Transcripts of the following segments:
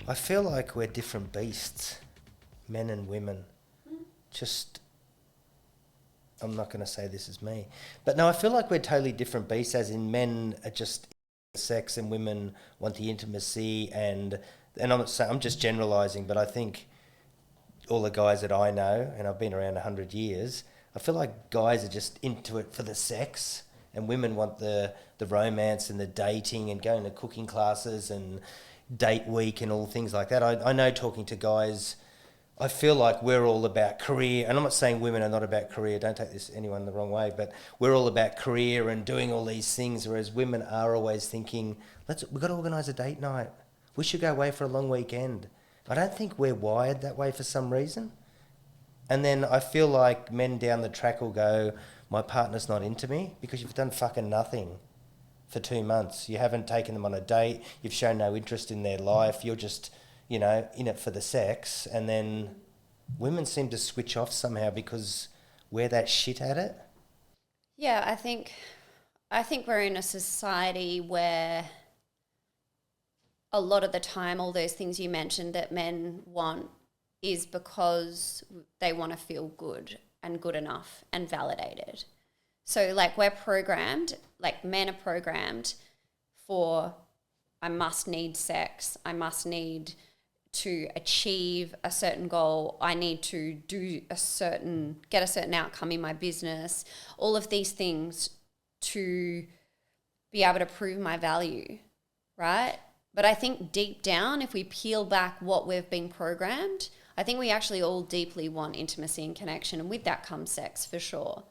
I feel like we're different beasts, men and women. Just, I'm not going to say this is me, but no, I feel like we're totally different beasts, as in men are just sex and women want the intimacy, and I'm not saying, I'm just generalising, but I think all the guys that I know, and I've been around 100 years, I feel like guys are just into it for the sex, and women want the romance and the dating and going to cooking classes and date week and all things like that. I know, talking to guys, I feel like we're all about career, and I'm not saying women are not about career, don't take this anyone the wrong way, but we're all about career and doing all these things, whereas women are always thinking, we've got to organise a date night. We should go away for a long weekend. I don't think we're wired that way for some reason. And then I feel like men down the track will go, my partner's not into me, because you've done fucking nothing for 2 months. You haven't taken them on a date. You've shown no interest in their life. You're just, in it for the sex. And then women seem to switch off somehow because we're that shit at it. Yeah, I think we're in a society where a lot of the time all those things you mentioned that men want is because they want to feel good and good enough and validated. So like we're programmed, like men are programmed for, I must need sex, I must need to achieve a certain goal, I need to get a certain outcome in my business, all of these things to be able to prove my value, right? But I think deep down, if we peel back what we've been programmed, I think we actually all deeply want intimacy and connection, and with that comes sex for sure.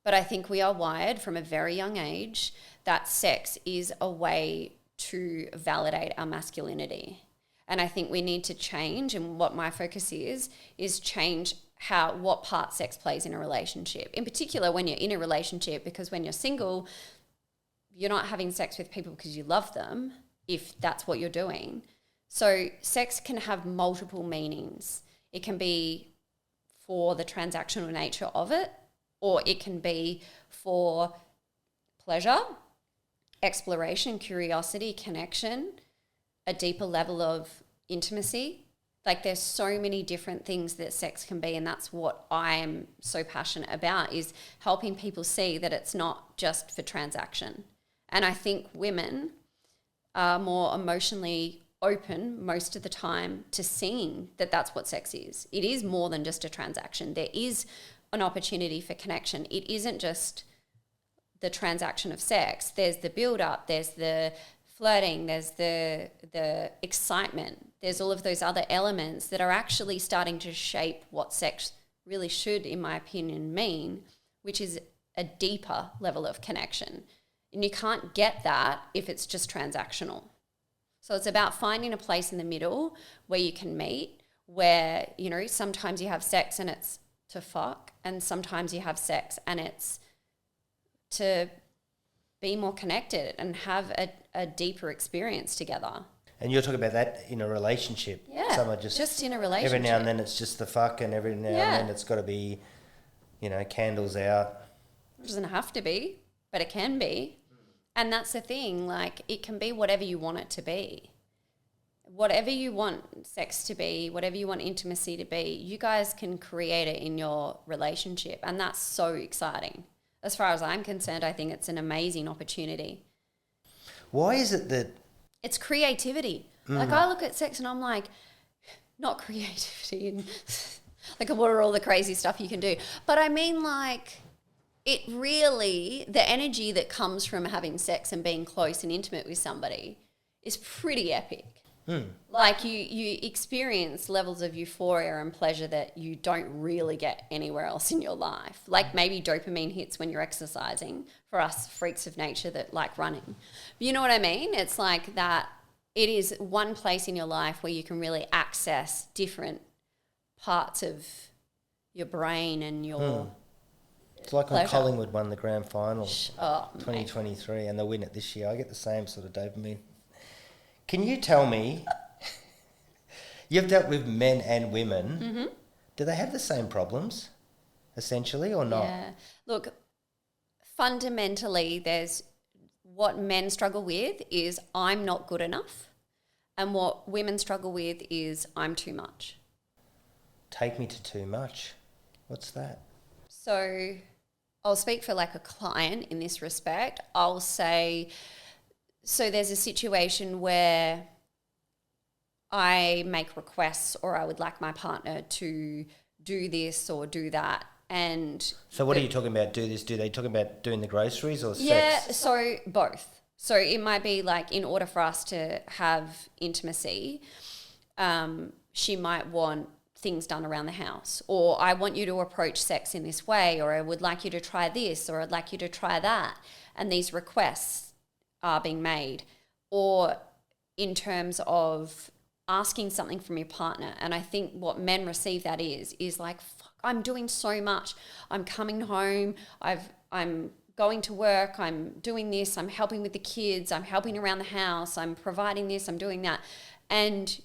But I think we are wired from a very young age that sex is a way to validate our masculinity. And I think we need to change, and what my focus is change what part sex plays in a relationship. In particular, when you're in a relationship, because when you're single, you're not having sex with people because you love them, if that's what you're doing. So sex can have multiple meanings. It can be for the transactional nature of it, or it can be for pleasure, exploration, curiosity, connection, a deeper level of intimacy. Like there's so many different things that sex can be, and that's what I am so passionate about, is helping people see that it's not just for transaction. And I think women are more emotionally open most of the time to seeing that that's what sex is. It is more than just a transaction. There is an opportunity for connection. It isn't just the transaction of sex. There's the build-up, there's the flirting, there's the excitement, there's all of those other elements that are actually starting to shape what sex really should, in my opinion, mean, which is a deeper level of connection. And you can't get that if it's just transactional. So it's about finding a place in the middle where you can meet, where, sometimes you have sex and it's to fuck, and sometimes you have sex and it's to be more connected and have a deeper experience together. And you're talking about that in a relationship. Yeah, someone just in a relationship. Every now and then it's just the fuck, and every now and then it's got to be, candles out. It doesn't have to be, but it can be. And that's the thing, like it can be whatever you want it to be. Whatever you want sex to be, whatever you want intimacy to be, you guys can create it in your relationship. And that's so exciting. As far as I'm concerned, I think it's an amazing opportunity. Why is it that... It's creativity. Like I look at sex and I'm like, not creativity and like what are all the crazy stuff you can do? But I mean like... It really, the energy that comes from having sex and being close and intimate with somebody is pretty epic. Like you experience levels of euphoria and pleasure that you don't really get anywhere else in your life. Like maybe dopamine hits when you're exercising, for us freaks of nature that like running. But you know what I mean? It's like that it is one place in your life where you can really access different parts of your brain and your... It's like pleasure. when Collingwood won the grand final 2023 mate. And they'll win it this year. I get the same sort of dopamine. Can you tell me, you've dealt with men and women, do they have the same problems, essentially, or not? Yeah. Look, fundamentally, there's what men struggle with is I'm not good enough, and what women struggle with is I'm too much. Take me to too much. What's that? So I'll speak for like a client in this respect. I'll say, so there's a situation where I make requests or I would like my partner to do this or do that. And so what are you talking about? Do this, do they? Talking about doing the groceries or sex? Yeah, so both. So it might be like in order for us to have intimacy, she might want things done around the house, or I want you to approach sex in this way, or I would like you to try this, or I'd like you to try that. And these requests are being made. Or in terms of asking something from your partner. And I think what men receive that is like, fuck, I'm doing so much. I'm coming home. I'm going to work. I'm doing this. I'm helping with the kids. I'm helping around the house. I'm providing this. I'm doing that. And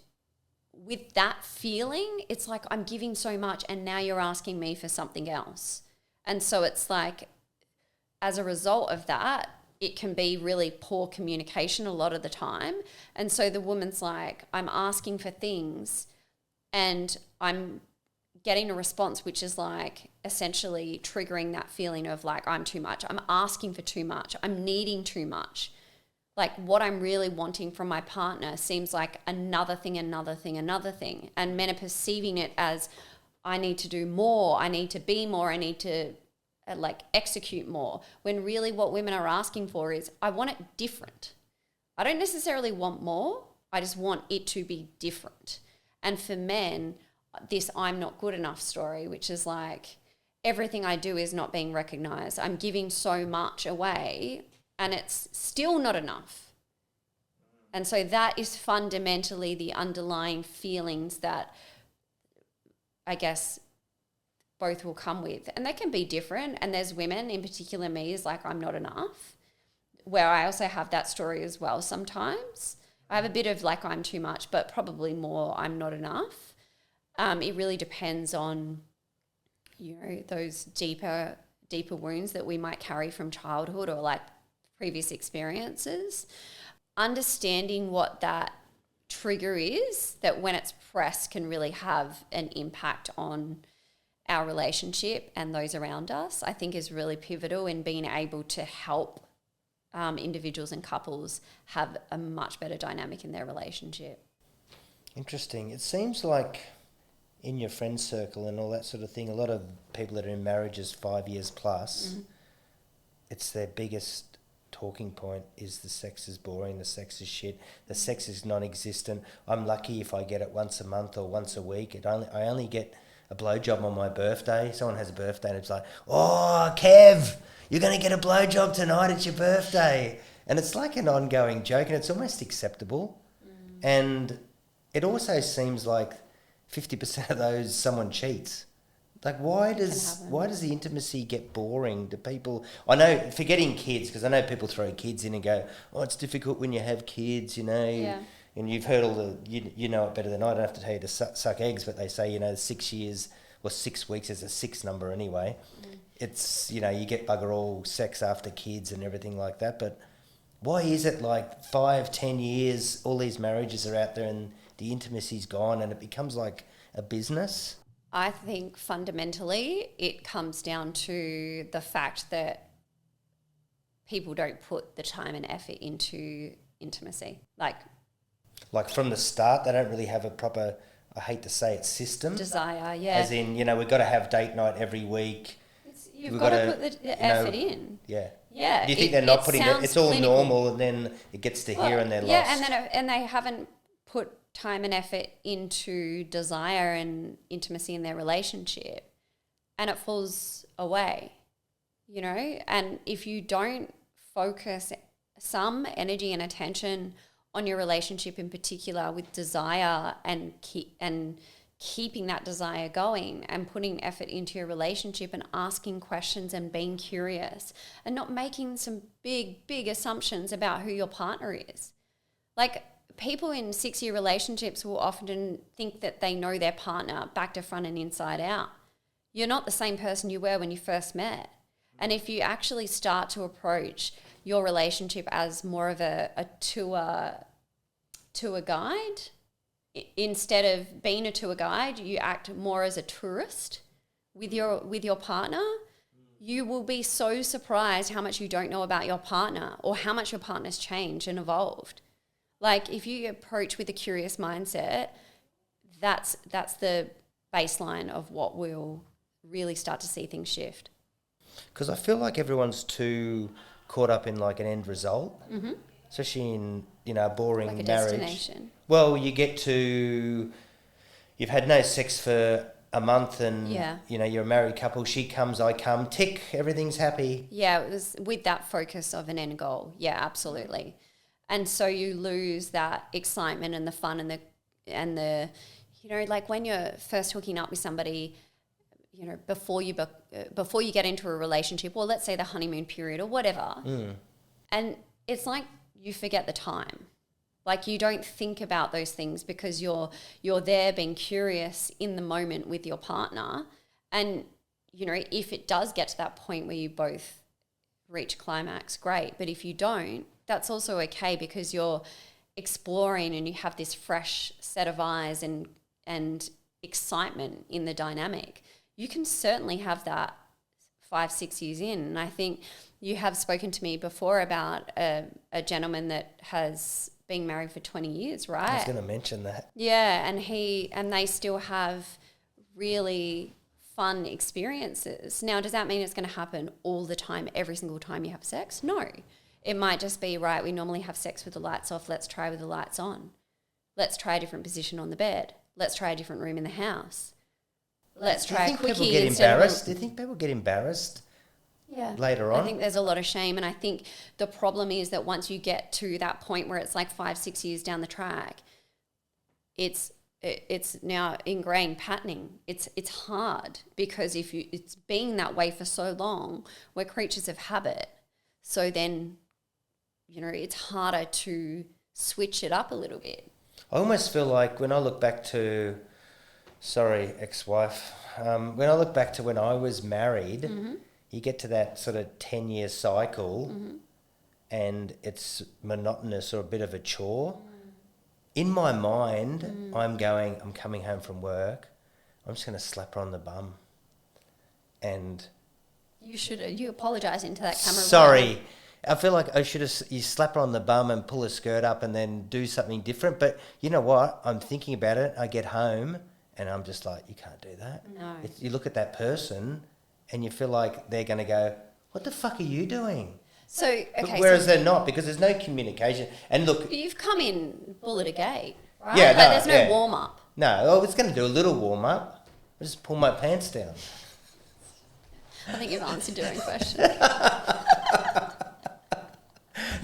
with that feeling, it's like I'm giving so much and now you're asking me for something else. And so it's like, as a result of that, it can be really poor communication a lot of the time. And so the woman's like, I'm asking for things and I'm getting a response which is like essentially triggering that feeling of like, I'm too much. I'm asking for too much. I'm needing too much. Like what I'm really wanting from my partner seems like another thing. And men are perceiving it as I need to do more. I need to be more. I need to like execute more, when really what women are asking for is I want it different. I don't necessarily want more. I just want it to be different. And for men, this I'm not good enough story, which is like everything I do is not being recognized. I'm giving so much away and it's still not enough. And so that is fundamentally the underlying feelings that I guess both will come with, and they can be different. And there's women, in particular me, is like I'm not enough, where I also have that story as well. Sometimes I have a bit of like I'm too much, but probably more I'm not enough. It really depends on, you know, those deeper wounds that we might carry from childhood or like previous experiences. Understanding what that trigger is, that when it's pressed can really have an impact on our relationship and those around us, I think is really pivotal in being able to help individuals and couples have a much better dynamic in their relationship. Interesting. It seems like in your friend circle and all that sort of thing, a lot of people that are in marriages 5 years plus, it's their biggest talking point is the sex is boring, the sex is shit, the sex is non-existent. I'm lucky if I get it once a month or once a week. I only get a blowjob on my birthday. Someone has a birthday and it's like, oh, Kev, you're going to get a blowjob tonight, it's your birthday. And it's like an ongoing joke and it's almost acceptable. And it also seems like 50% of those someone cheats. Like why does the intimacy get boring? Do people, I know, forgetting kids, because I know people throw kids in and go, oh, it's difficult when you have kids, you know. Yeah. And you've heard all the, you know it better than I don't have to tell you to suck eggs, but they say, you know, 6 years or 6 weeks is a 6 number anyway. It's, you know, you get bugger all sex after kids and everything like that. But why is it like 5-10 years, all these marriages are out there and the intimacy's gone and it becomes like a business? I think fundamentally it comes down to the fact that people don't put the time and effort into intimacy. Like from the start, they don't really have a proper, I hate to say it, system. Desire, yeah. As in, you know, we've got to have date night every week. You've got to put the effort in. Yeah. Yeah. Do you think they're not putting it? It's all clinical. Normal, and then it gets to here and they're lost. Yeah, and they haven't put time and effort into desire and intimacy in their relationship, and it falls away, you know. And if you don't focus some energy and attention on your relationship in particular with desire and keeping that desire going and putting effort into your relationship and asking questions and being curious and not making some big assumptions about who your partner is. Like, people in 6-year relationships will often think that they know their partner back to front and inside out. You're not the same person you were when you first met. And if you actually start to approach your relationship as more of a tour guide. Instead of being a tour guide, you act more as a tourist with your partner. You will be so surprised how much you don't know about your partner or how much your partner's changed and evolved. Like if you approach with a curious mindset, that's the baseline of what will really start to see things shift. Because I feel like everyone's too caught up in like an end result, especially in, you know, a boring Like a marriage. destination. Well, you've had no sex for a month and, you know, you're a married couple, she comes, I come, tick, everything's happy. Yeah, it was with that focus of an end goal. Yeah, absolutely. And so you lose that excitement and the fun and the you know, like when you're first hooking up with somebody, you know, before you get into a relationship, or let's say the honeymoon period or whatever, and it's like you forget the time. Like you don't think about those things because you're there being curious in the moment with your partner. And, you know, if it does get to that point where you both reach climax, great. But if you don't, that's also okay because you're exploring and you have this fresh set of eyes and excitement in the dynamic. You can certainly have that 5-6 years in. And I think you have spoken to me before about a gentleman that has been married for 20 years, right? I was going to mention that. Yeah, and they still have really fun experiences. Now, does that mean it's going to happen all the time, every single time you have sex? No. It might just be, right, we normally have sex with the lights off, let's try with the lights on. Let's try a different position on the bed. Let's try a different room in the house. Let's try a quickie. Do you think people get embarrassed later on? I think there's a lot of shame, and I think the problem is that once you get to that point where it's like 5-6 years down the track, it's now ingrained patterning. It's hard because it's been that way for so long. We're creatures of habit, so then, you know, it's harder to switch it up a little bit. I almost feel like when I look back to, ex-wife, when I look back to when I was married, you get to that sort of 10-year cycle and it's monotonous or a bit of a chore. In my mind, I'm coming home from work, I'm just going to slap her on the bum. And... You apologise into that camera. Sorry. I feel like you slap her on the bum and pull her skirt up and then do something different. But you know what? I'm thinking about it. I get home and I'm just like, you can't do that. No. You look at that person and you feel like they're going to go, what the fuck are you doing? So, okay. Whereas they're not, because there's no communication. And look... You've come in bullet a gate, right? Yeah, like there's no warm-up. No, I was going to do a little warm-up. I just pull my pants down. I think you've answered your own question.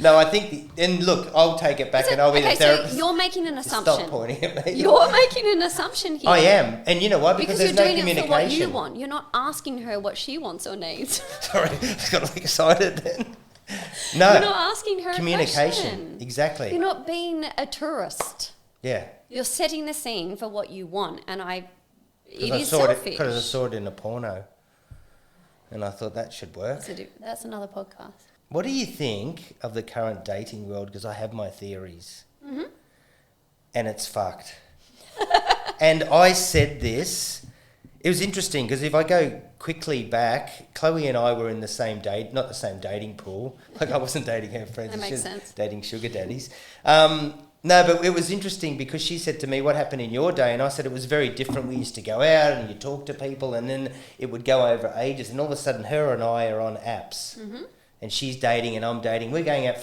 No, I think... and look, I'll take it back and I'll be the therapist. So you're making an assumption. Stop pointing at me. You're making an assumption here. I am. And you know why? Because there's no communication. Because you're doing it for what you want. You're not asking her what she wants or needs. Sorry, I just got all excited then. No. You're not asking her communication. A question. Exactly. You're not being a tourist. Yeah. You're setting the scene for what you want. And it is selfish. selfish. I saw it in a porno. And I thought that should work. That's another podcast. What do you think of the current dating world? Because I have my theories. Mm-hmm. And it's fucked. And I said this. It was interesting because if I go quickly back, Chloe and I were in the same not the same dating pool. Like I wasn't dating her friends. That makes sense. Dating sugar daddies. No, but it was interesting because she said to me, what happened in your day? And I said it was very different. We used to go out and you talk to people and then it would go over ages. And all of a sudden her and I are on apps. Mm-hmm. And she's dating and I'm dating. We're going out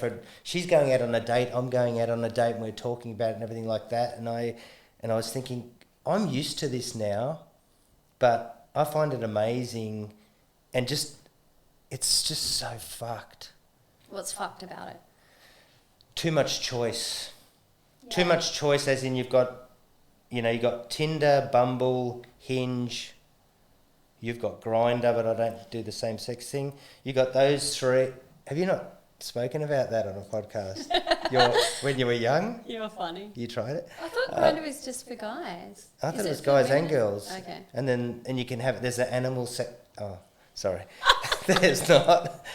she's going out on a date, I'm going out on a date and we're talking about it and everything like that. And I was thinking, I'm used to this now, but I find it amazing and it's just so fucked. What's fucked about it? Too much choice. Yeah. Too much choice as in you've got Tinder, Bumble, Hinge, you've got Grindr, but I don't do the same sex thing. You got those three. Have you not spoken about that on a podcast? When you were young? You're funny. You tried it? I thought Grindr was just for guys. I thought it was guys and girls. Okay. And you can have, there's an animal sex. Oh, sorry. There's not.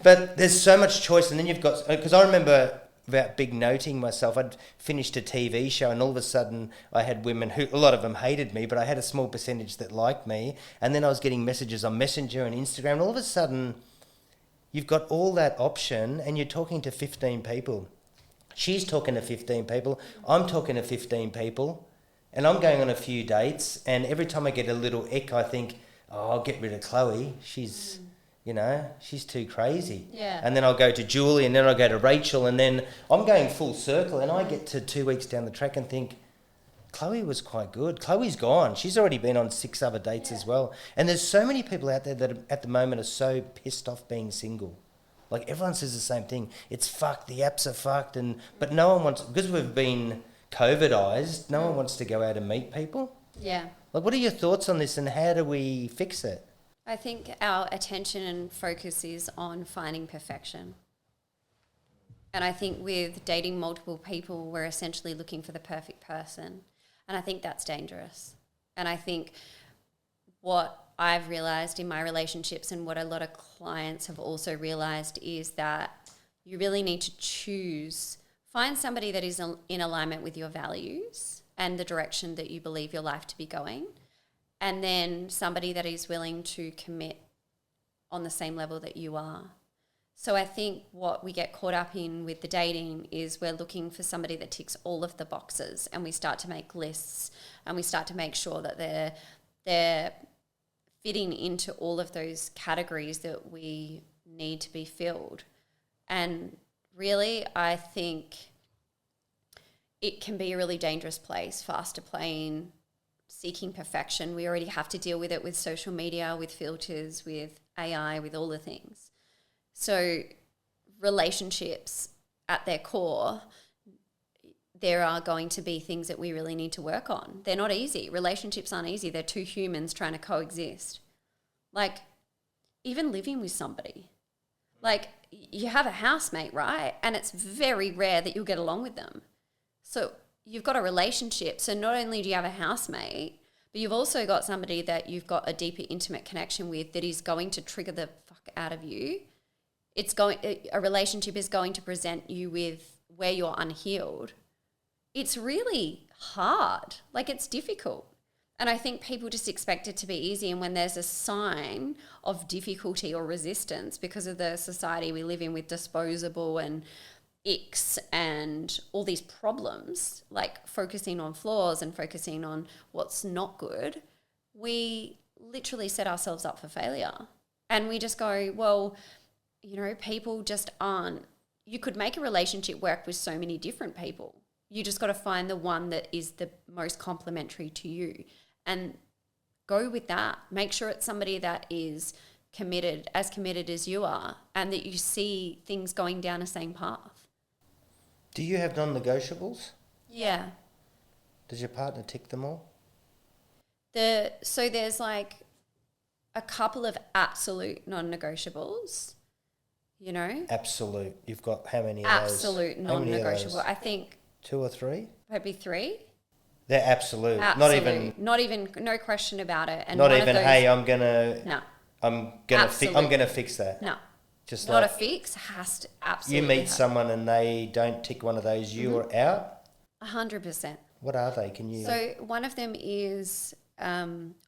But there's so much choice, and then you've got, because I remember about big noting myself. I'd finished a TV show, and all of a sudden I had women who, a lot of them hated me, but I had a small percentage that liked me. And then I was getting messages on Messenger and Instagram, and all of a sudden you've got all that option, and you're talking to 15 people. She's talking to 15 people. I'm talking to 15 people, and I'm going on a few dates. And every time I get a little ick, I think, oh, I'll get rid of Chloe. She's, she's too crazy. Yeah. And then I'll go to Julie, and then I'll go to Rachel, and then I'm going full circle. And I get to 2 weeks down the track and think, Chloe was quite good. Chloe's gone. She's already been on 6 other dates as well. And there's so many people out there that at the moment are so pissed off being single. Like, everyone says the same thing. It's fucked. The apps are fucked. But no one wants, because we've been COVIDized, no one wants to go out and meet people. Yeah. Like, what are your thoughts on this, and how do we fix it? I think our attention and focus is on finding perfection. And I think with dating multiple people, we're essentially looking for the perfect person. And I think that's dangerous. And I think what I've realized in my relationships, and what a lot of clients have also realized, is that you really need to find somebody that is in alignment with your values and the direction that you believe your life to be going. And then somebody that is willing to commit on the same level that you are. So I think what we get caught up in with the dating is we're looking for somebody that ticks all of the boxes, and we start to make lists, and we start to make sure that they're fitting into all of those categories that we need to be filled. And really, I think it can be a really dangerous place for us to play in seeking perfection. We already have to deal with it with social media, with filters, with AI, with all the things. So relationships at their core, there are going to be things that we really need to work on. They're not easy. Relationships aren't easy. They're two humans trying to coexist. Like, even living with somebody. Like, you have a housemate, right? And it's very rare that you'll get along with them. So you've got a relationship. So not only do you have a housemate, but you've also got somebody that you've got a deeper, intimate connection with that is going to trigger the fuck out of you. A relationship is going to present you with where you're unhealed. It's really hard. Like, it's difficult. And I think people just expect it to be easy. And when there's a sign of difficulty or resistance because of the society we live in with disposable and icks and all these problems, like focusing on flaws and focusing on what's not good, we literally set ourselves up for failure. And we just go, well, people just aren't. You could make a relationship work with so many different people. You just got to find the one that is the most complementary to you and go with that. Make sure it's somebody that is committed as you are, and that you see things going down the same path. Do you have non-negotiables? Yeah. Does your partner tick them all? So there's like a couple of absolute non-negotiables. Absolute. You've got how many of those? Absolute non-negotiable. I think 2 or 3? maybe 3. They're absolute. Absolute. Not even, no question about it. And not even, hey, I'm gonna fix that. No. Just not like a fix. Has to absolutely. You meet someone and they don't tick one of those, you're out. 100%. What are they? Can you? So one of them is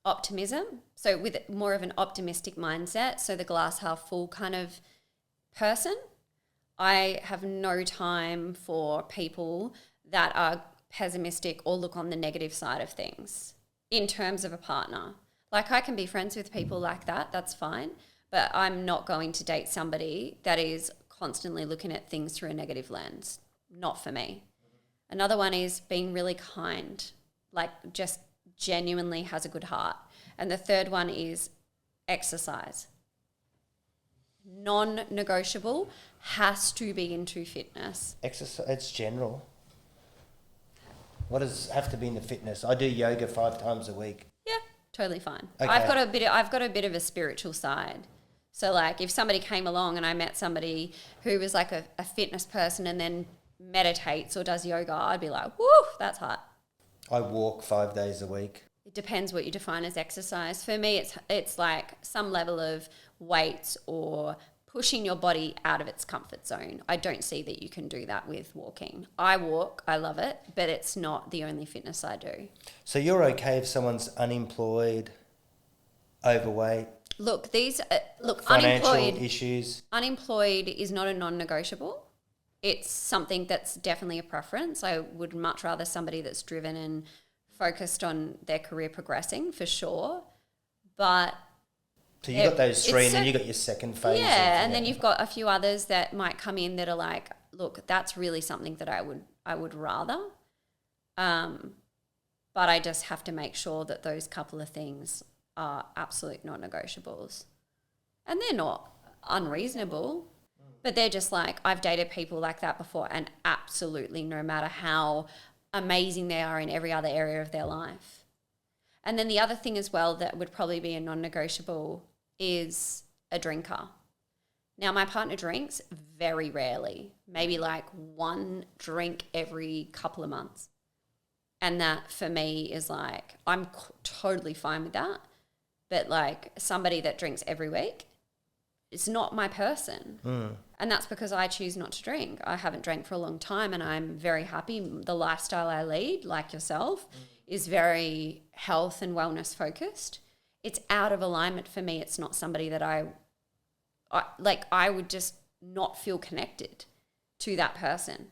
optimism. So with more of an optimistic mindset. So the glass half full kind of person. I have no time for people that are pessimistic or look on the negative side of things in terms of a partner. Like, I can be friends with people like that, that's fine, but I'm not going to date somebody that is constantly looking at things through a negative lens. Not for me. Another one is being really kind, like just genuinely has a good heart. And the third one is exercise. Non-negotiable, has to be into fitness. Exercise, it's general. What does have to be into fitness? I do yoga 5 times a week. Yeah, totally fine. Okay. I've got a bit of a spiritual side. So like if somebody came along and I met somebody who was like a fitness person and then meditates or does yoga, I'd be like, woo, that's hot. I walk 5 days a week. It depends what you define as exercise. For me, it's like some level of weights or pushing your body out of its comfort zone. I don't see that you can do that with walking. I walk, I love it, but it's not the only fitness I do. So you're okay if someone's unemployed, overweight, Look, financial unemployed issues? Unemployed is not a non-negotiable. It's something that's definitely a preference. I would much rather somebody that's driven and focused on their career progressing, for sure. But So you got those three, and then you got your second phase. Yeah, and then you've got a few others that might come in that are like, look, that's really something that I would rather. But I just have to make sure that those couple of things are absolute non-negotiables. And they're not unreasonable, but they're just like, I've dated people like that before, and absolutely no matter how amazing they are in every other area of their life. And then the other thing as well that would probably be a non-negotiable is a drinker. Now, my partner drinks very rarely, maybe like one drink every couple of months. And that for me is like, I'm totally fine with that. But like somebody that drinks every week, it's not my person. And that's because I choose not to drink. I haven't drank for a long time and I'm very happy. The lifestyle I lead, like yourself, is very health and wellness focused. It's out of alignment for me. It's not somebody that I would just not feel connected to that person.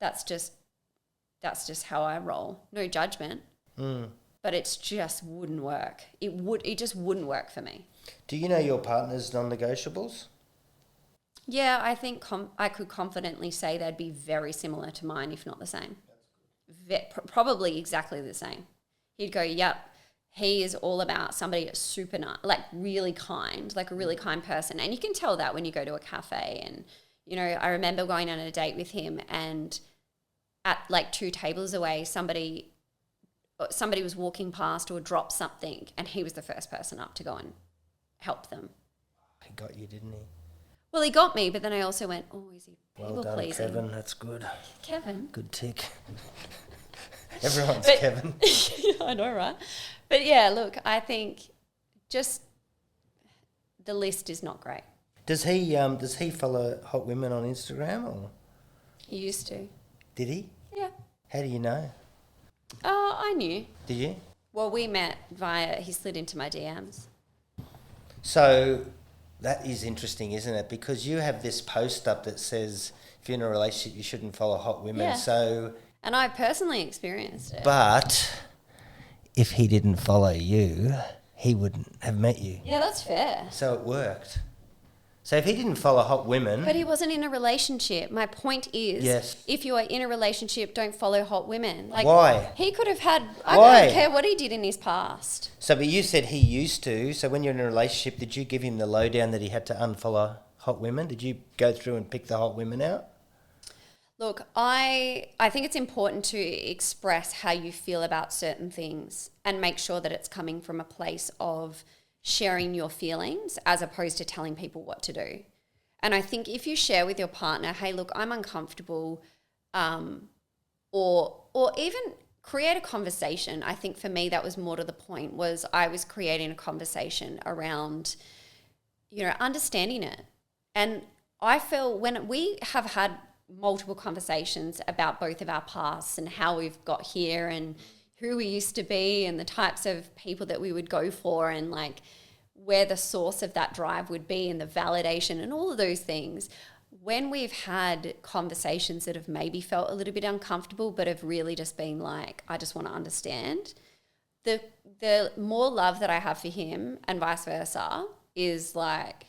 That's just how I roll. No judgment. But it just wouldn't work. It just wouldn't work for me. Do you know your partner's non-negotiables? Yeah, I think I could confidently say they'd be very similar to mine, if not the same. Probably exactly the same. He'd go, yep, he is all about somebody that's super nice, like really kind, like a really kind person. And you can tell that when you go to a cafe. And, you know, I remember going on a date with him and at like 2 tables away, somebody was walking past or dropped something and he was the first person up to go and help them. He got you, didn't he? Well, he got me, but then I also went, oh, is he people Well done, pleasing? Kevin. That's good. Kevin? Good tick. Everyone's But- Kevin. I know, right? But yeah, look, I think just the list is not great. Does he follow hot women on Instagram or He used to. did he? Yeah. How do you know? Oh, I knew. Did you? Well, we met he slid into my DMs. So that is interesting, isn't it? Because you have this post up that says if you're in a relationship, you shouldn't follow hot women. Yeah. So, And I personally experienced it. but if he didn't follow you, he wouldn't have met you. Yeah, that's fair. So it worked. So if he didn't follow hot women, But he wasn't in a relationship. My point is, Yes. if you are in a relationship, don't follow hot women. Like, Why? He could have had, I Why? don't care what he did in his past. so but you said he used to. So when you're in a relationship, did you give him the lowdown that he had to unfollow hot women? Did you go through and pick the hot women out? Look, I think it's important to express how you feel about certain things and make sure that it's coming from a place of sharing your feelings as opposed to telling people what to do. And I think if you share with your partner, hey, look, I'm uncomfortable, or even create a conversation. I think for me that was more to the point, was I was creating a conversation around, you know, understanding it. And I feel when we have had multiple conversations about both of our pasts and how we've got here and who we used to be and the types of people that we would go for and like where the source of that drive would be and the validation and all of those things. When we've had conversations that have maybe felt a little bit uncomfortable but have really just been like, I just want to understand, the more love that I have for him and vice versa is like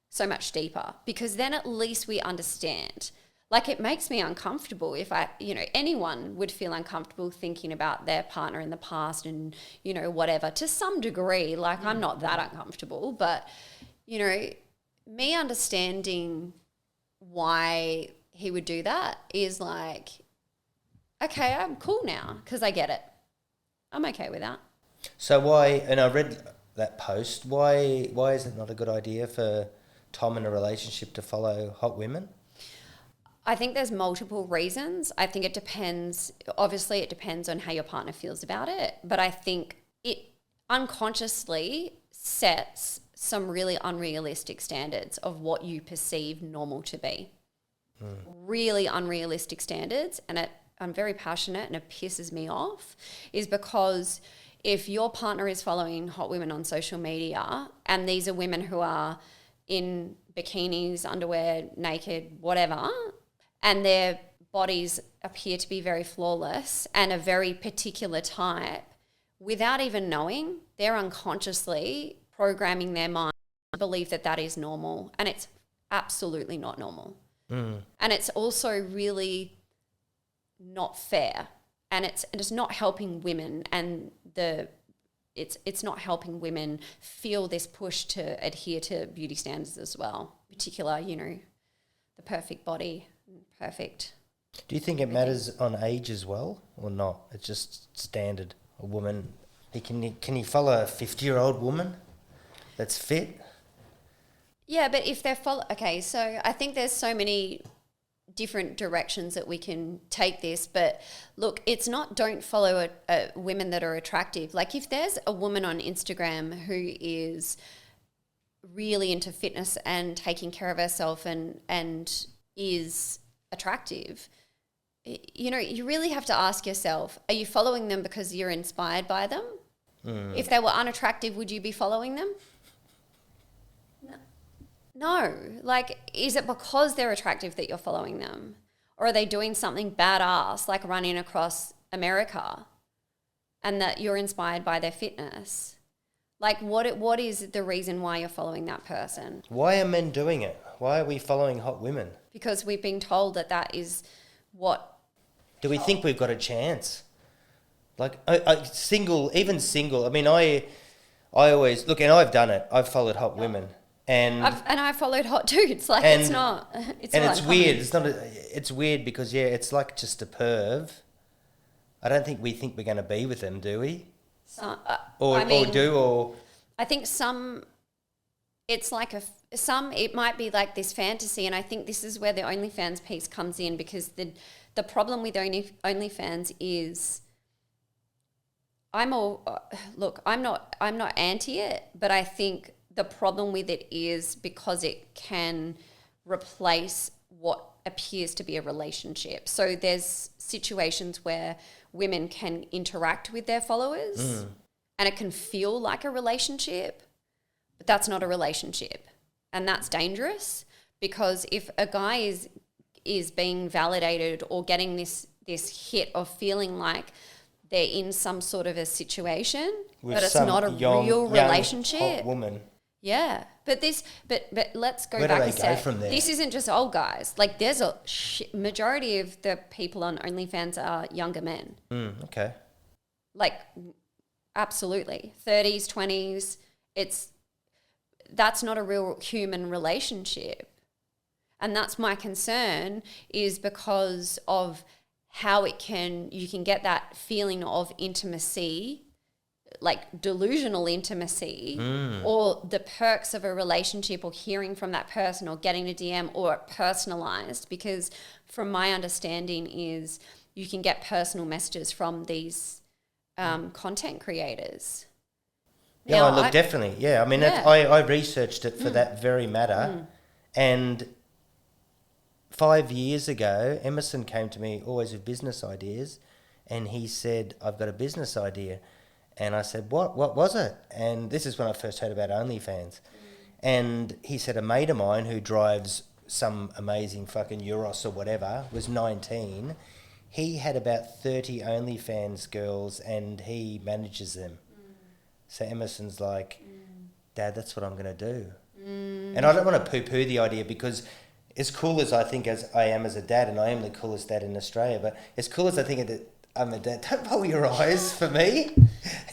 so much deeper, because then at least we understand. Like, it makes me uncomfortable if anyone would feel uncomfortable thinking about their partner in the past and, you know, whatever, to some degree. Like, I'm not that uncomfortable, but, you know, me understanding why he would do that is like, okay, I'm cool now because I get it. I'm okay with that. So why, and I read that post, why is it not a good idea for Tom in a relationship to follow hot women? I think there's multiple reasons. I think it depends. Obviously, it depends on how your partner feels about it. But I think it unconsciously sets some really unrealistic standards of what you perceive normal to be. Really unrealistic standards. And I'm very passionate, and it pisses me off, is because if your partner is following hot women on social media, and these are women who are in bikinis, underwear, naked, whatever, and their bodies appear to be very flawless and a very particular type, without even knowing, they're unconsciously programming their mind to believe that that is normal, and it's absolutely not normal. And it's also really not fair, and it's not helping women, and it's not helping women feel this push to adhere to beauty standards as well, particular, the perfect body, perfect. Do you think it matters on age as well, or not? It's just standard. A woman, can you follow a 50-year-old woman that's fit? Yeah, but if they're okay, so I think there's so many different directions that we can take this, but look, it's not don't follow women that are attractive. Like if there's a woman on Instagram who is really into fitness and taking care of herself and is attractive, you really have to ask yourself, are you following them because you're inspired by them? If they were unattractive, would you be following them? No. Like, is it because they're attractive that you're following them? Or are they doing something badass, like running across America, and that you're inspired by their fitness? Like, what is the reason why you're following that person? Why are men doing it? Why are we following hot women? Because we've been told that is what... Do we think we've got a chance? Like, single, I mean, I always... Look, and I've done it. I've followed hot women. And I followed hot dudes. Like, it's not... It's weird. It's weird because, it's like just a perv. I don't think we think we're going to be with them, do we? I think some... It's like it might be like this fantasy, and I think this is where the OnlyFans piece comes in, because the problem with OnlyFans is... I'm not anti it, but I think the problem with it is because it can replace what appears to be a relationship. So there's situations where women can interact with their followers and it can feel like a relationship, but that's not a relationship. And that's dangerous, because if a guy is being validated or getting this hit of feeling like they're in some sort of a situation, with but it's not a real relationship. Hot woman. Yeah, but let's go Where back do they a step. go from there? This isn't just old guys. Like, there's a majority of the people on OnlyFans are younger men. Okay. Like, absolutely, 30s, 20s. That's not a real human relationship, and that's my concern, is because of how you can get that feeling of intimacy, like delusional intimacy, or the perks of a relationship, or hearing from that person, or getting a DM, or personalized, because from my understanding is you can get personal messages from these content creators. Yeah, look, definitely. Yeah, I mean, I researched it for that very matter, and 5 years ago, Emerson came to me always with business ideas, and he said, I've got a business idea. And I said, what was it? And this is when I first heard about OnlyFans. And he said, a mate of mine who drives some amazing fucking Euros or whatever was 19. He had about 30 OnlyFans girls and he manages them. So Emerson's like, Dad, that's what I'm going to do. And I don't want to poo-poo the idea, because as cool as I think as I am as a dad, and I am the coolest dad in Australia, but as cool as I think I'm a dad, don't roll your eyes for me.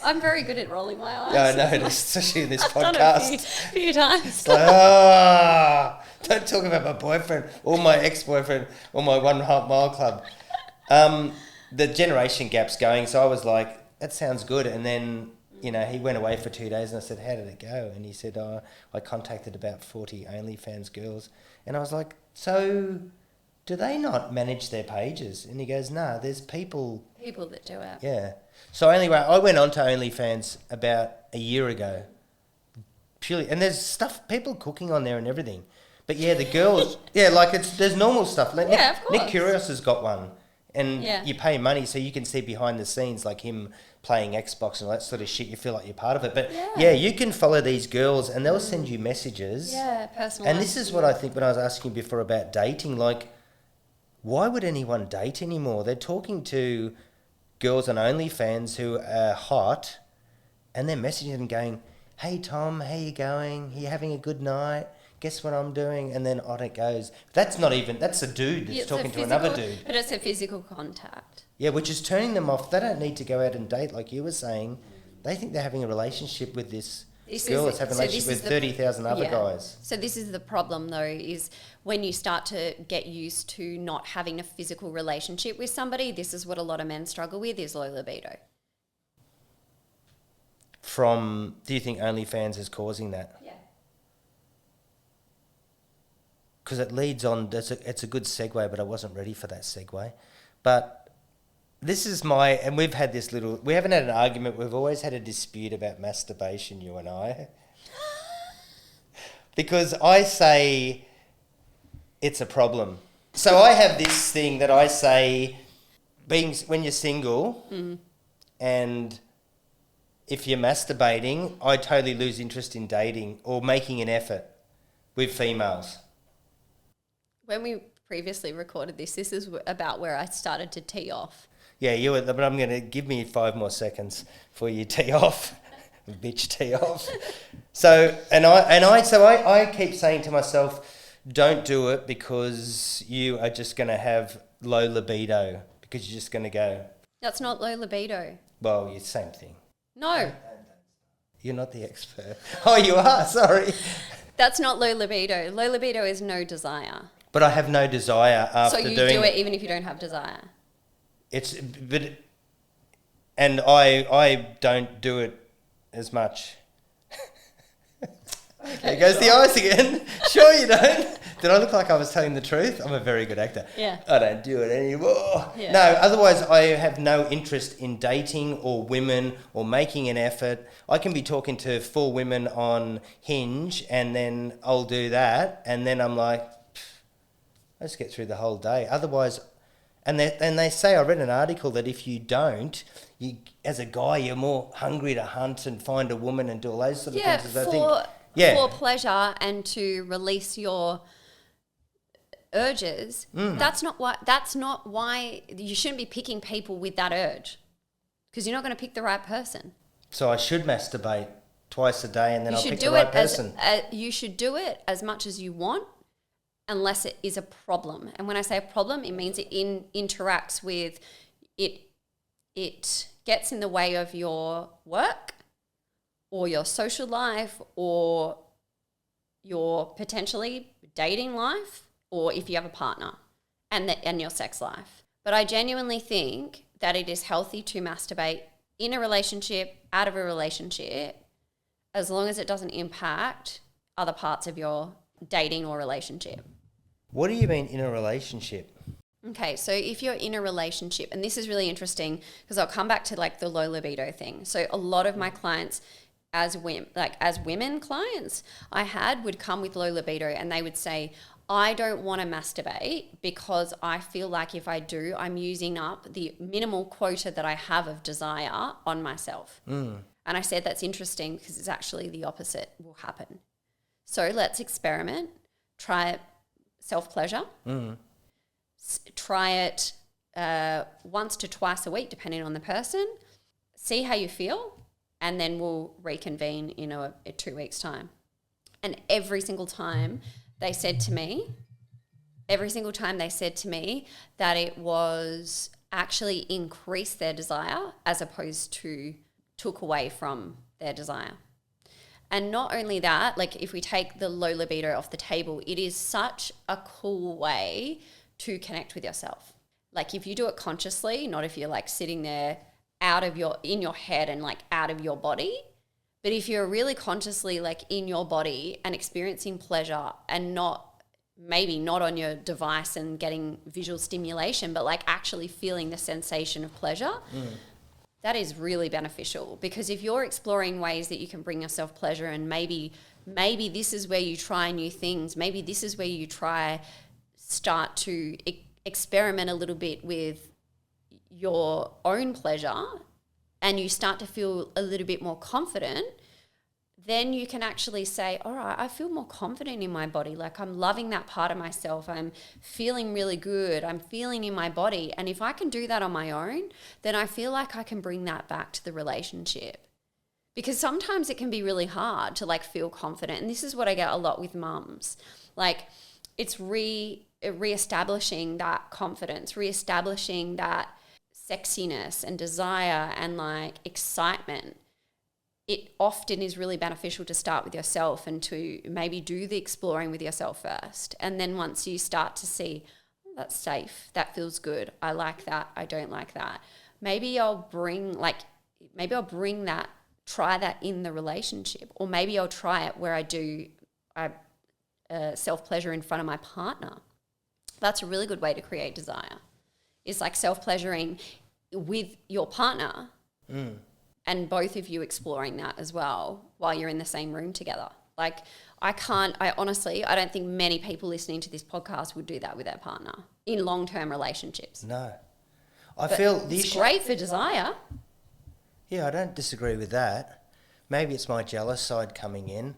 I'm very good at rolling my eyes. Yeah, I know, especially in this I've podcast. done it a few times. It's like, don't talk about my boyfriend or my ex-boyfriend or my 1 1/2 mile club. The generation gap's going, so I was like, that sounds good. And then, he went away for 2 days, and I said, how did it go? And he said, I contacted about 40 OnlyFans girls. And I was like, so do they not manage their pages? And he goes, no, there's people that do it. Yeah. So anyway, I went on to OnlyFans about a year ago, purely, and there's stuff, people cooking on there and everything. But yeah, the girls, like there's normal stuff. Like Yeah, of course. Nick Kyrgios has got one, and Yeah. you pay money so you can see behind the scenes, like him playing Xbox and all that sort of shit. You feel like you're part of it. But yeah, you can follow these girls and they'll send you messages. Yeah, personal. And this is what I think when I was asking you before about dating, like, why would anyone date anymore? They're talking to girls on OnlyFans who are hot, and they're messaging them going, "Hey Tom, how you going? Are you having a good night? Guess what I'm doing?" And then on it goes. That's a dude that's talking to another dude. But it's a physical contact. Yeah, which is turning them off. They don't need to go out and date like you were saying. They think they're having a relationship with this girl that's having a relationship with 30,000 other guys. So this is the problem though, is when you start to get used to not having a physical relationship with somebody, this is what a lot of men struggle with, is low libido. Do you think OnlyFans is causing that? Yeah. Because it leads on, it's a good segue, but I wasn't ready for that segue. But this is and we haven't had an argument, we've always had a dispute about masturbation, you and I. Because I say it's a problem. So I have this thing that I say, when you're single and if you're masturbating, I totally lose interest in dating or making an effort with females. When we previously recorded this is about where I started to tee off. Yeah, but I'm going to give me 5 more seconds for you tee off. Bitch, tee off. So I keep saying to myself, don't do it because you are just going to have low libido, because you're just going to go. That's not low libido. Well, it's the same thing. No. You're not the expert. Oh, you are, sorry. That's not low libido. Low libido is no desire. But I have no desire after doing it. So you do it even if you don't have desire. And I don't do it as much. Okay, there goes the eyes again. Sure you don't. Did I look like I was telling the truth? I'm a very good actor. Yeah. I don't do it anymore. Yeah. No, otherwise I have no interest in dating or women or making an effort. I can be talking to 4 women on Hinge and then I'll do that and then I'm like, let's get through the whole day. Otherwise, and they say, I read an article that if you don't, you as a guy, you're more hungry to hunt and find a woman and do all those sort of things. For pleasure and to release your urges. That's not why you shouldn't be picking people with that urge, because you're not going to pick the right person. So I should masturbate twice a day and then I'll pick the right person. You should do it as much as you want, unless it is a problem. And when I say a problem, it means it interacts with it. It gets in the way of your work or your social life or your potentially dating life, or if you have a partner, and your sex life. But I genuinely think that it is healthy to masturbate in a relationship, out of a relationship, as long as it doesn't impact other parts of your dating or relationship. What do you mean in a relationship? Okay, so if you're in a relationship, and this is really interesting because I'll come back to like the low libido thing. So a lot of my clients as women clients would come with low libido and they would say, I don't want to masturbate because I feel like if I do, I'm using up the minimal quota that I have of desire on myself. And I said that's interesting because it's actually the opposite will happen. So let's experiment. Try it self-pleasure. Try it once to twice a week, depending on the person. See how you feel, and then we'll reconvene in 2 weeks' time. And every single time they said to me that it was actually increased their desire as opposed to took away from their desire. And not only that, like if we take the low libido off the table, it is such a cool way to connect with yourself. Like if you do it consciously, not if you're like sitting there in your head and like out of your body, but if you're really consciously like in your body and experiencing pleasure and maybe not on your device and getting visual stimulation, but like actually feeling the sensation of pleasure, that is really beneficial. Because if you're exploring ways that you can bring yourself pleasure and maybe maybe this is where you try new things. Maybe this is where you start to experiment a little bit with your own pleasure, and you start to feel a little bit more confident, then you can actually say, all right, I feel more confident in my body. Like, I'm loving that part of myself. I'm feeling really good. I'm feeling in my body. And if I can do that on my own, then I feel like I can bring that back to the relationship. Because sometimes it can be really hard to like feel confident. And this is what I get a lot with mums. Like, it's reestablishing that confidence, reestablishing that sexiness and desire and like excitement. It often is really beneficial to start with yourself and to maybe do the exploring with yourself first. And then once you start to see, oh, that's safe, that feels good, I like that, I don't like that, maybe I'll bring that, try that in the relationship. Or maybe I'll try it where I do self-pleasure in front of my partner. That's a really good way to create desire. It's like self-pleasuring with your partner. And both of you exploring that as well while you're in the same room together. Like, I don't think many people listening to this podcast would do that with their partner in long-term relationships. No. I feel it's great for desire. Yeah, I don't disagree with that. Maybe it's my jealous side coming in.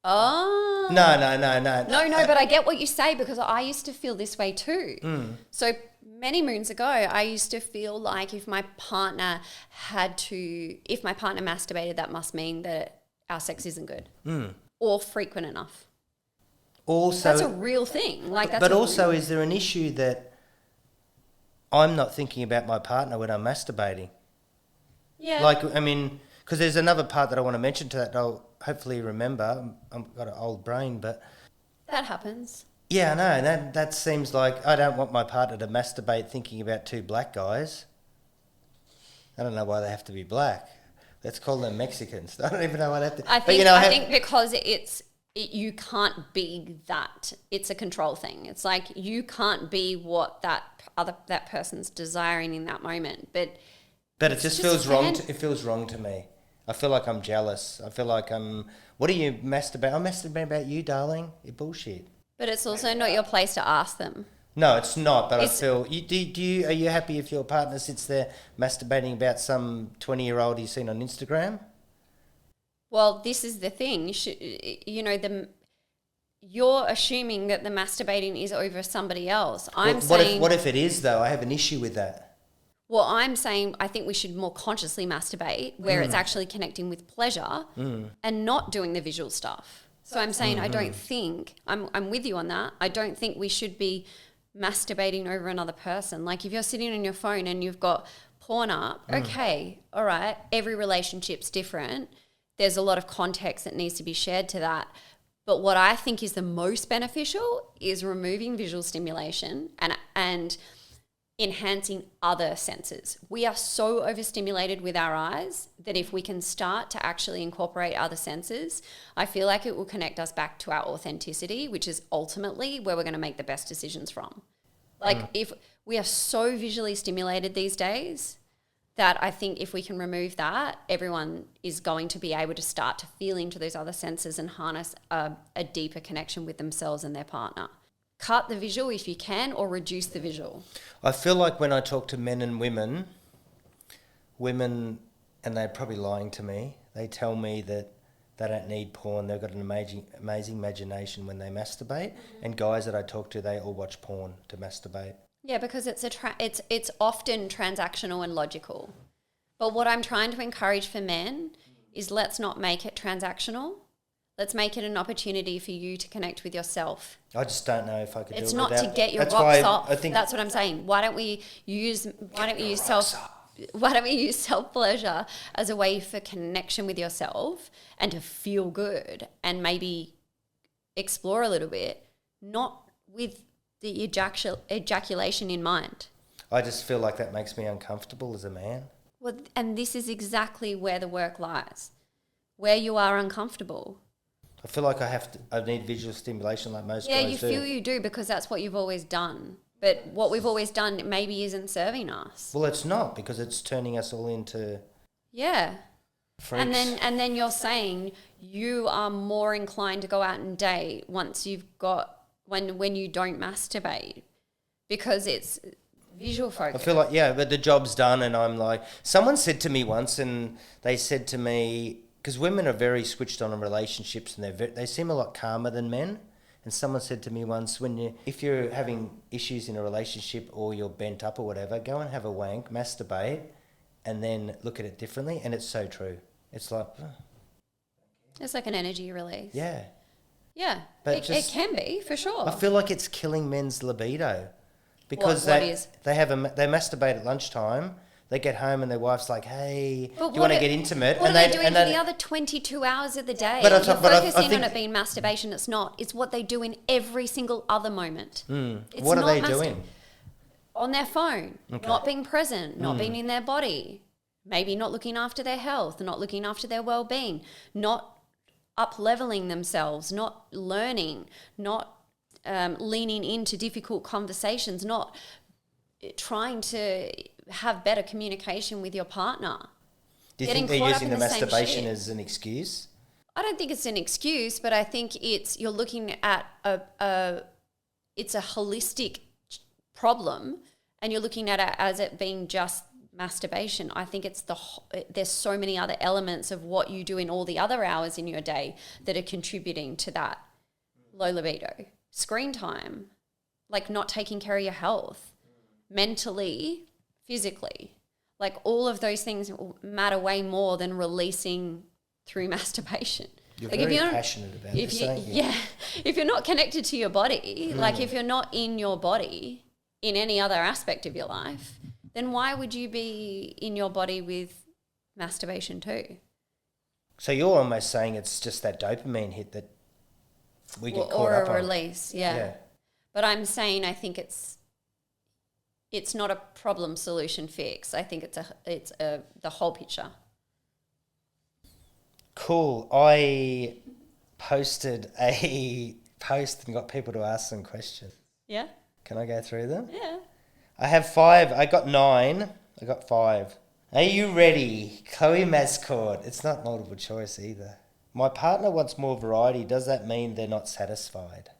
Oh. No. No, but I get what you say, because I used to feel this way too. So many moons ago, I used to feel like if my partner masturbated, that must mean that our sex isn't good or frequent enough. Also, that's a real thing. Is there an issue that I'm not thinking about my partner when I'm masturbating? Yeah. Like, I mean, because there's another part that I want to mention to that I'll hopefully remember. I've got an old brain, but... That happens. Yeah, I know. That seems like I don't want my partner to masturbate thinking about two black guys. I don't know why they have to be black. Let's call them Mexicans. I don't even know why they have to... I think because you can't be that. It's a control thing. It's like you can't be what that person's desiring in that moment. But it just feels wrong. It feels wrong to me. I feel like I'm jealous. I feel like what do you masturbate? I masturbate about you, darling. You're bullshit. But it's also not your place to ask them. No, it's not. But I feel are you happy if your partner sits there masturbating about some 20-year-old you've seen on Instagram? Well, this is the thing. You're assuming that the masturbating is over somebody else. What if it is though? I have an issue with that. Well, I'm saying I think we should more consciously masturbate where it's actually connecting with pleasure and not doing the visual stuff. So I'm saying I don't think, I'm with you on that. I don't think we should be masturbating over another person. Like if you're sitting on your phone and you've got porn up, okay, all right, every relationship's different. There's a lot of context that needs to be shared to that. But what I think is the most beneficial is removing visual stimulation and enhancing other senses. We are so overstimulated with our eyes that if we can start to actually incorporate other senses, I feel like it will connect us back to our authenticity, which is ultimately where we're going to make the best decisions from. Like if we are so visually stimulated these days that I think if we can remove that, everyone is going to be able to start to feel into those other senses and harness a deeper connection with themselves and their partner. Cut the visual if you can, or reduce the visual. I feel like when I talk to men and women, and they're probably lying to me, they tell me that they don't need porn, they've got an amazing imagination when they masturbate, and guys that I talk to, they all watch porn to masturbate. Yeah, because it's often transactional and logical. But what I'm trying to encourage for men is let's not make it transactional. Let's make it an opopportunity for you to connect with yourself. I just don't know if I could do it It's without. not to get your That's rocks why off. I think That's what I'm saying. Why don't we use self-pleasure as a way for connection with yourself and to feel good and maybe explore a little bit, not with the ejaculation in mind. I just feel like that makes me uncomfortable as a man. Well, and this is exactly where the work lies, where you are uncomfortable. I feel like I need visual stimulation like most guys do. Yeah, you feel you do because that's what you've always done. But what we've always done maybe isn't serving us. Well, it's not, because it's turning us all into... Yeah. Freaks. And then you're saying you are more inclined to go out and date once you've got when you don't masturbate because it's visual focus. I feel like, yeah, but the job's done and I'm like, someone said to me once and they said to me, because women are very switched on in relationships and they seem a lot calmer than men. And someone said to me once, if you're having issues in a relationship or you're bent up or whatever, go and have a wank, masturbate, and then look at it differently. And it's so true. It's like... It's like an energy release. Yeah. Yeah, But it can be, for sure. I feel like it's killing men's libido. Because What they is? they masturbate at lunchtime, they get home and their wife's like, hey, But do you want to get intimate? What and are they doing for the other 22 hours of the day? You're focusing on it being masturbation. It's not. It's what they do in every single other moment. What are they doing? On their phone, not being present, not being in their body, maybe not looking after their health, not looking after their well-being, not up-leveling themselves, not learning, not leaning into difficult conversations, not trying to have better communication with your partner. Do you think they're using the masturbation as an excuse? I don't think it's an excuse, but I think you're looking at it's a holistic problem and you're looking at it as it being just masturbation. I think it's there's so many other elements of what you do in all the other hours in your day that are contributing to that low libido. Screen time, like not taking care of your health, mentally, physically, like all of those things matter way more than releasing through masturbation. You're like very passionate about this, aren't you? Yeah, if you're not connected to your body, like if you're not in your body in any other aspect of your life, then why would you be in your body with masturbation too? So you're almost saying it's just that dopamine hit that we get caught up on. Or a release, yeah. But I'm saying I think it's not a problem solution fix. I think it's the whole picture. Cool. I posted a post and got people to ask some questions. Yeah? Can I go through them? Yeah. I have 5. I got 9. I got 5. Are you ready? Chloe Mascord. It's not multiple choice either. My partner wants more variety. Does that mean they're not satisfied?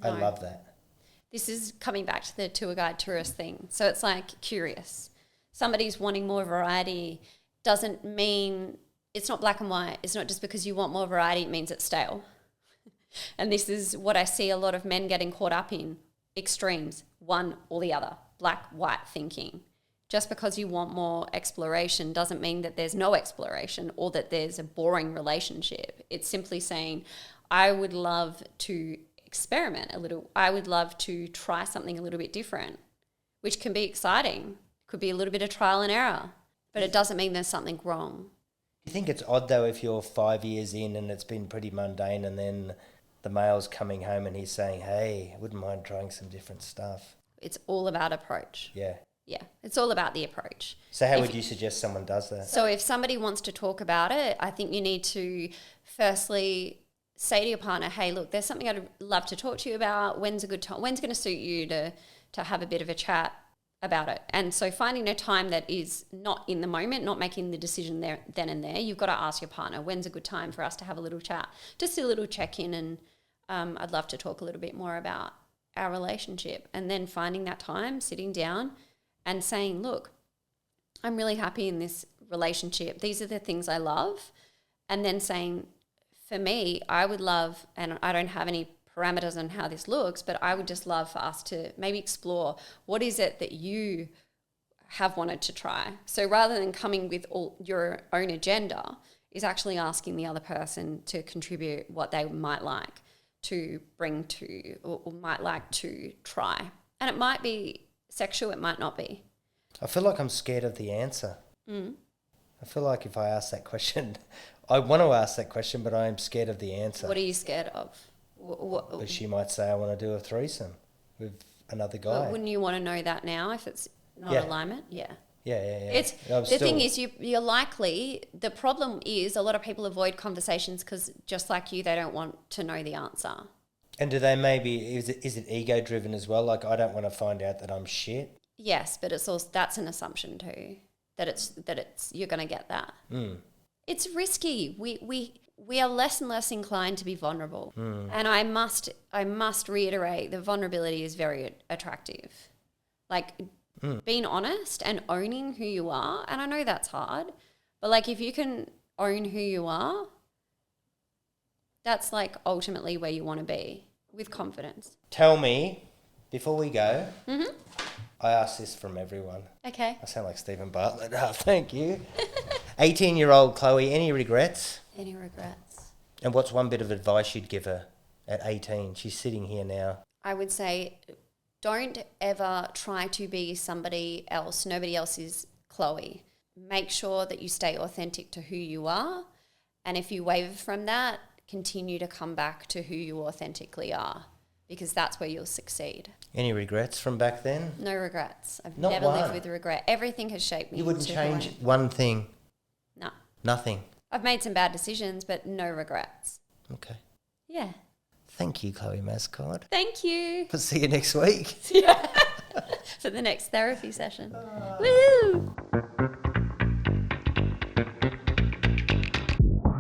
No. I love that. This is coming back to the tour guide tourist thing. So it's like curious. Somebody's wanting more variety doesn't mean it's not black and white. It's not just because you want more variety, it means it's stale. And this is what I see a lot of men getting caught up in. Extremes, one or the other, black, white thinking. Just because you want more exploration doesn't mean that there's no exploration or that there's a boring relationship. It's simply saying, I would love to experiment a little. I would love to try something a little bit different, which can be exciting. Could be a little bit of trial and error, but it doesn't mean there's something wrong. You think it's odd though if you're 5 years in and it's been pretty mundane and then the male's coming home and he's saying, hey, I wouldn't mind trying some different stuff. It's all about approach. Yeah. Yeah, it's all about the approach. So how would you suggest someone does that? So if somebody wants to talk about it, I think you need to firstly say to your partner, hey, look, there's something I'd love to talk to you about. When's a good time? When's going to suit you to have a bit of a chat about it? And so finding a time that is not in the moment, not making the decision there then and there, you've got to ask your partner, when's a good time for us to have a little chat? Just a little check-in and I'd love to talk a little bit more about our relationship. And then finding that time, sitting down and saying, look, I'm really happy in this relationship. These are the things I love. And then saying, for me, I would love, and I don't have any parameters on how this looks, but I would just love for us to maybe explore what is it that you have wanted to try. So rather than coming with all your own agenda, is actually asking the other person to contribute what they might like to bring to or might like to try. And it might be sexual, it might not be. I feel like I'm scared of the answer. I feel like if I ask that question, I want to ask that question, but I am scared of the answer. What are you scared of? But she might say, I want to do a threesome with another guy. But wouldn't you want to know that now if it's not alignment? Yeah. Yeah. Thing is, you're likely, the problem is a lot of people avoid conversations because just like you, they don't want to know the answer. And do they maybe, is it ego driven as well? Like, I don't want to find out that I'm shit. Yes, but it's also, that's an assumption too, that it's you're going to get that. It's risky. We are less and less inclined to be vulnerable. And I must reiterate that vulnerability is very attractive. Like being honest and owning who you are. And I know that's hard, but like if you can own who you are, that's like ultimately where you want to be with confidence. Tell me, before we go, I ask this from everyone. Okay. I sound like Stephen Bartlett. Oh, thank you. 18-year-old Chloe, any regrets? Any regrets? And what's one bit of advice you'd give her at 18? She's sitting here now. I would say don't ever try to be somebody else. Nobody else is Chloe. Make sure that you stay authentic to who you are. And if you waver from that, continue to come back to who you authentically are, because that's where you'll succeed. Any regrets from back then? No regrets. I've Not never one. lived with regret. Everything has shaped me. You wouldn't into change who I am. one thing? No. Nothing? I've made some bad decisions, but no regrets. Okay. Yeah. Thank you, Chloe Mascott. Thank you. We'll see you next week. For the next therapy session. Woo!